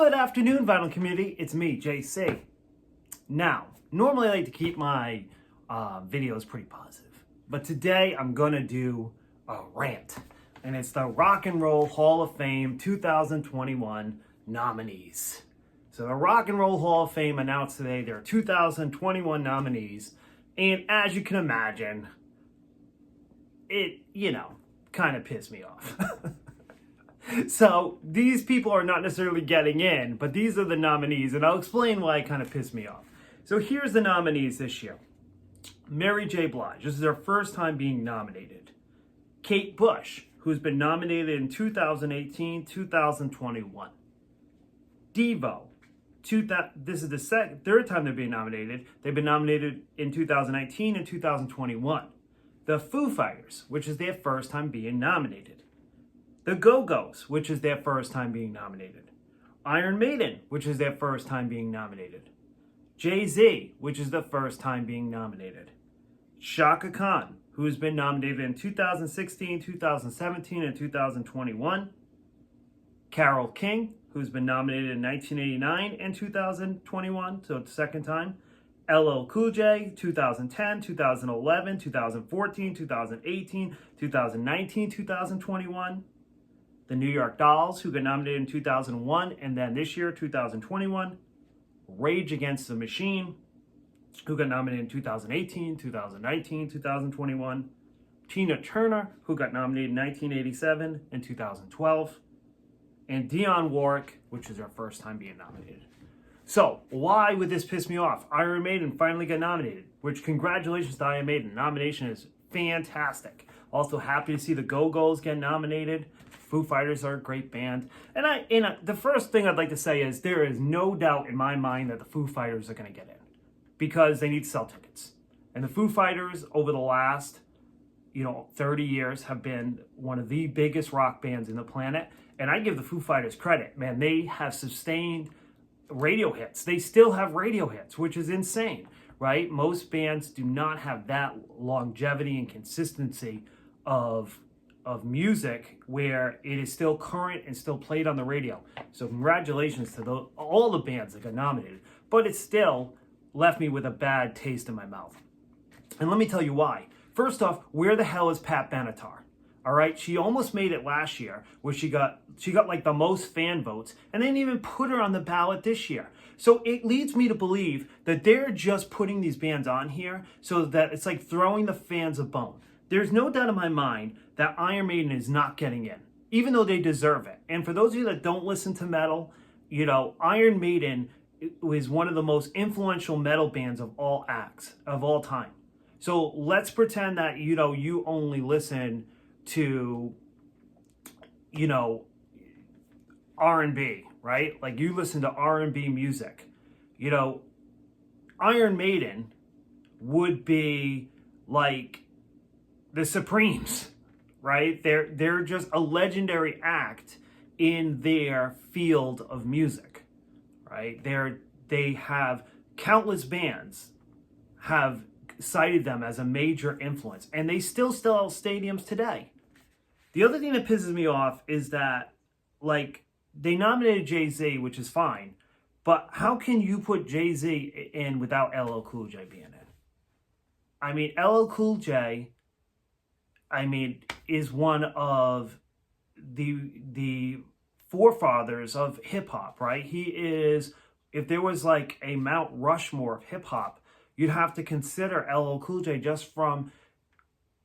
Good afternoon, Vinyl community. It's me, JC. Now, normally I like to keep my videos pretty positive, but today I'm going to do a rant, and it's the Rock and Roll Hall of Fame 2021 nominees. So the Rock and Roll Hall of Fame announced today their 2021 nominees, and as you can imagine, it, kind of pissed me off. So these people are not necessarily getting in, but these are the nominees, and I'll explain why it kind of pissed me off. So here's the nominees this year. Mary J. Blige, this is her first time being nominated. Kate Bush, who's been nominated in 2018, 2021. Devo, this is the third time they're being nominated. They've been nominated in 2019 and 2021. The Foo Fighters, which is their first time being nominated. The Go-Go's, which is their first time being nominated. Iron Maiden, which is their first time being nominated. Jay-Z, which is the first time being nominated. Shaka Khan, who's been nominated in 2016, 2017, and 2021. Carole King, who's been nominated in 1989 and 2021, so it's the second time. LL Cool J, 2010, 2011, 2014, 2018, 2019, 2021. The New York Dolls, who got nominated in 2001, and then this year, 2021. Rage Against the Machine, who got nominated in 2018, 2019, 2021. Tina Turner, who got nominated in 1987 and 2012. And Dionne Warwick, which is her first time being nominated. So, why would this piss me off? Iron Maiden finally got nominated, which congratulations to Iron Maiden. Nomination is fantastic. Also happy to see the Go-Go's get nominated. Foo Fighters are a great band. And the first thing I'd like to say is there is no doubt in my mind that the Foo Fighters are going to get in because they need to sell tickets. And the Foo Fighters over the last, 30 years have been one of the biggest rock bands in the planet. And I give the Foo Fighters credit, man. They have sustained radio hits. They still have radio hits, which is insane, right? Most bands do not have that longevity and consistency of music where it is still current and still played on the radio. So congratulations to all the bands that got nominated, but it still left me with a bad taste in my mouth. And let me tell you why. First off, where the hell is Pat Benatar? All right, she almost made it last year where she got like the most fan votes, and they didn't even put her on the ballot this year. So it leads me to believe that they're just putting these bands on here so that it's like throwing the fans a bone. There's no doubt in my mind that Iron Maiden is not getting in, even though they deserve it. And for those of you that don't listen to metal, Iron Maiden is one of the most influential metal bands of all time. So let's pretend that, you only listen to, R&B, right? Like you listen to R&B music. Iron Maiden would be like the Supremes, right? They're just a legendary act in their field of music, right? They have countless bands have cited them as a major influence, and they still sell stadiums today. The other thing that pisses me off is that, they nominated Jay-Z, which is fine, but how can you put Jay-Z in without LL Cool J being in? I mean, LL Cool J, is one of the forefathers of hip-hop, right? He is, if there was like a Mount Rushmore of hip-hop, you'd have to consider LL Cool J just from,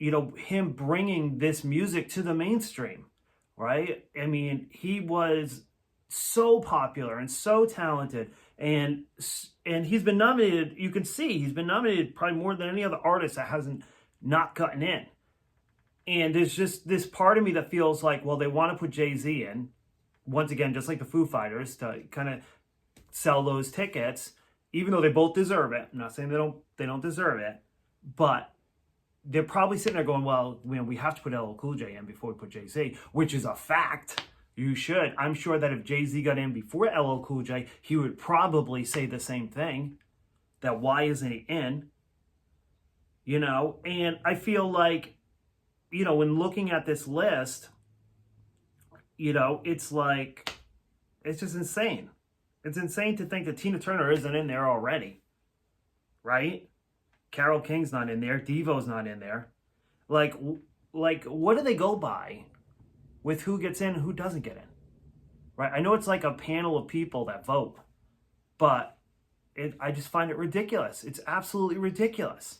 him bringing this music to the mainstream, right? I mean, he was so popular and so talented, and he's been nominated. You can see he's been nominated probably more than any other artist that hasn't not gotten in. And there's just this part of me that feels like, well, they want to put Jay-Z in, once again, just like the Foo Fighters, to kind of sell those tickets, even though they both deserve it. I'm not saying they don't deserve it, but they're probably sitting there going, well, we have to put LL Cool J in before we put Jay-Z, which is a fact. You should. I'm sure that if Jay-Z got in before LL Cool J, he would probably say the same thing, that why isn't he in? And I feel like, when looking at this list, it's just insane. It's insane to think that Tina Turner isn't in there already, right? Carole King's not in there. Devo's not in there. Like, what do they go by with who gets in and who doesn't get in? Right? I know it's like a panel of people that vote, but I just find it ridiculous. It's absolutely ridiculous.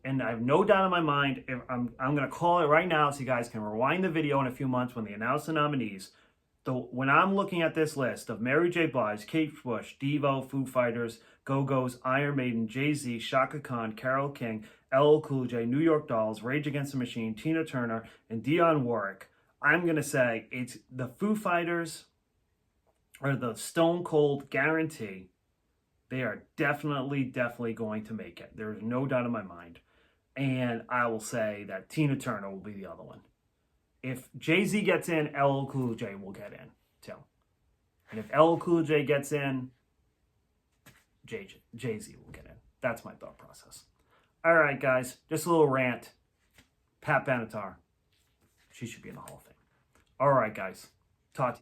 And I have no doubt in my mind, if I'm going to call it right now so you guys can rewind the video in a few months when they announce the nominees. When I'm looking at this list of Mary J. Blige, Kate Bush, Devo, Foo Fighters, Go-Go's, Iron Maiden, Jay-Z, Shaka Khan, Carole King, LL Cool J, New York Dolls, Rage Against the Machine, Tina Turner, and Dionne Warwick, I'm going to say it's the Foo Fighters or the Stone Cold guarantee. They are definitely going to make it. There is no doubt in my mind. And I will say that Tina Turner will be the other one. If Jay-Z gets in, LL Cool J will get in too. And if LL Cool J gets in, Jay-Z will get in. That's my thought process. All right, guys, just a little rant. Pat Benatar, she should be in the Hall of Fame. All right, guys, talk to you.